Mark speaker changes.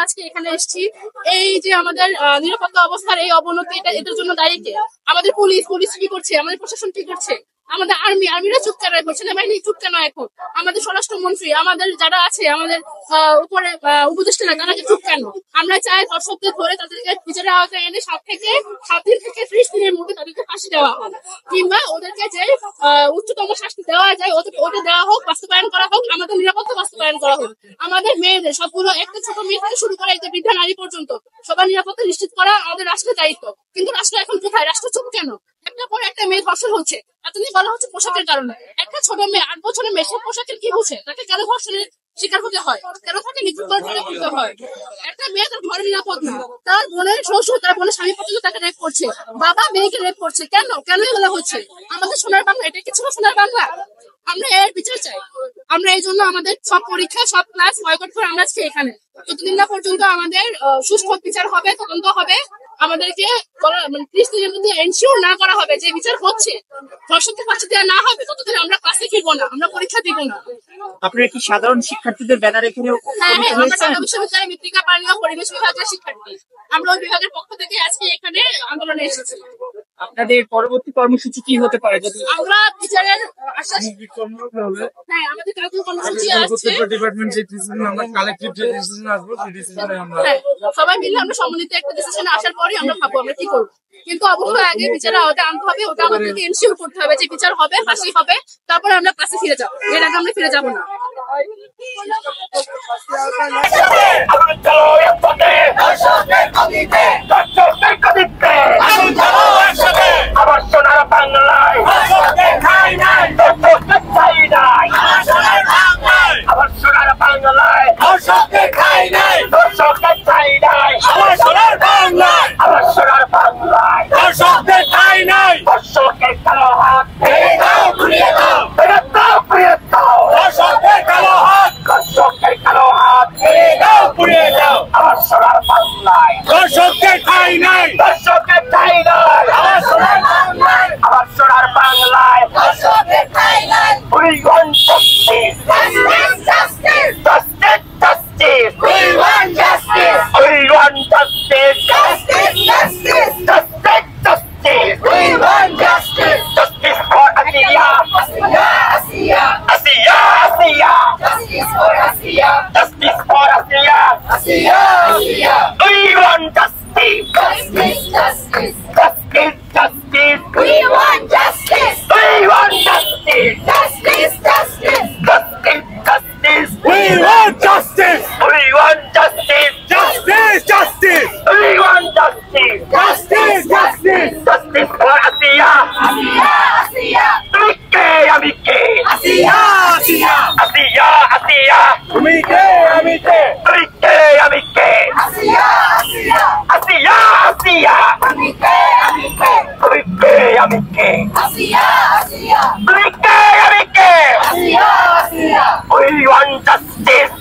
Speaker 1: আজকে এখানে এসেছি। এই যে আমাদের নিরাপত্তা অবস্থার এই অবনতি, এটার জন্য দায়ী কে? আমাদের পুলিশ কি করছে? আমাদের প্রশাসন কি করছে? আমাদের আর্মিরা চুপ কেন এখন? সেনাবাহিনী চুপ কেন এখন? আমাদের স্বরাষ্ট্রমন্ত্রী, আমাদের যারা আছে, আমাদের উপরে উপদেষ্টারা, তারা চুপ কেন? আমরা চাই ধর্ষকদের ধরে তাদেরকে বিচারের আওতায় এনে 7 দিন থেকে 30 দিনের মধ্যে তাদেরকে ফাঁসি দেওয়া হোক, কিংবা ওদেরকে যে উচ্চতম শাস্তি দেওয়া যায় ওটা দেওয়া হোক, বাস্তবায়ন করা হোক, আমাদের নিরাপত্তা বাস্তবায়ন করা হোক। আমাদের মেয়েদের সবগুলো, একটা ছোট মেয়ে থেকে শুরু করে একটা বৃদ্ধা নারী পর্যন্ত সবার নিরাপত্তা নিশ্চিত করা আমাদের রাষ্ট্রের দায়িত্ব। কিন্তু রাষ্ট্র এখন কোথায়? রাষ্ট্র চুপ কেন? একটা পর একটা মেয়ে ধর্ষণ হচ্ছে, এতদিন বলা হচ্ছে পোশাকের কারণে। একটা ছোট মেয়ে, 8 বছরের মেয়ে, সে পোশাকের কি হচ্ছে? তাকে কেন ধর্ষণের শিকার হতে হয়? কেন তাকে নির্যাতন করতে হয়? একটা মেয়ে তার ঘরে নিরাপদ না, তার বোনের শ্বশুর, তার বোনের স্বামী পর্যন্ত তাকে রেপ করছে, বাবা মেয়েকে রেপ করছে। কেন এগুলো হচ্ছে? আমাদের সোনার বাংলা, এটা কি ছিল সোনার বাংলা? আমরা এর বিচার চাই। আমরা এই জন্য আমাদের সব পরীক্ষা, সব ক্লাস বয়কট করে আমরা আজকে এখানে। যতদিন না পর্যন্ত আমাদের সুষ্ঠু বিচার হবে, তদন্ত হবে, আমাদেরকে 30 দিনের মধ্যে এনশিওর না করা হবে যে বিচার হচ্ছে, ধর্ষককে ফাঁসি দেওয়া না হবে, ততদিন আমরা ক্লাসে ফিরবো না, আমরা পরীক্ষা দিব না।
Speaker 2: আপনারা কি সাধারণ শিক্ষার্থীদের ব্যানার এখানে?
Speaker 1: হ্যাঁ, আমরা ঢাকা বিশ্ববিদ্যালয়ের মৃত্তিকা পানি ও পরিবেশ বিভাগের শিক্ষার্থী। আমরা ওই বিভাগের পক্ষ থেকে আজকে এখানে আন্দোলনে এসেছি।
Speaker 2: আপনাদের পরবর্তী কর্মসূচি কি হতে পারে? যদি
Speaker 1: আমরা বিচারের আশ্বাস, হ্যাঁ, আমাদের কালকে কর্মসূচি আছে, সবাই মিলে আমরা সম্মিলিত একটা ডিসিশনে আসার পরে আমরা ভাববো আমরা কি করবো। কিন্তু অবশ্যই আগে বিচারের আওতায় আনতে হবে, ওটা আমাদেরকে এনশিওর করতে হবে যে বিচার হবে, ফাঁসি হবে, তারপরে আমরা ক্লাসে ফিরে যাবো। এর আগে আমরা ফিরে যাবো না।
Speaker 3: আমার সোনার বাংলায় আমার সোনার বাংলায় দর্শকদের খাই নাই, দর্শকদের খাই নাই, আমার সোনার বাংলায়, আমার সোনার বাংলায় দর্শকদের খাই নাই। দর্শকের কালো হাত ভেঙে দাও, ঘুরিয়ে দাও, ভেঙে দাও, ঘুরিয়ে দাও, দর্শকের কালো হাত, দর্শকের কালো হাত ভেঙে দাও, ঘুরিয়ে দাও, আমার সোনার বাংলায় দর্শকদের খাই নাই, দর্শকের খাই নাই, আমার সোনার বাংলায়, আমার সোনার বাংলায় দর্শকদের খাই নাই। We want justice, justice, justice, justice, justice. We want justice. We want justice, justice, justice, justice, justice. We want justice. Justice for Asiya, Asiya, Asiya, Asiya, Asiya. Justice for Asiya, justice for Asiya, Asiya, Asiya. We want justice, justice, justice, justice, justice. We want justice. We want justice, justice, justice, justice, justice. We want justice. We want justice, justice, justice. We want justice, justice, justice, justice for Asiya, Asiya, Asiya. Amike, amike, Asiya, Asiya, Asiya, Asiya. Amike, amike, amike, amike, Asiya, Asiya, Asiya, Asiya. Amike, amike, amike, amike, Asiya, Asiya. Amike, amike, Asiya, Asiya. We want justice.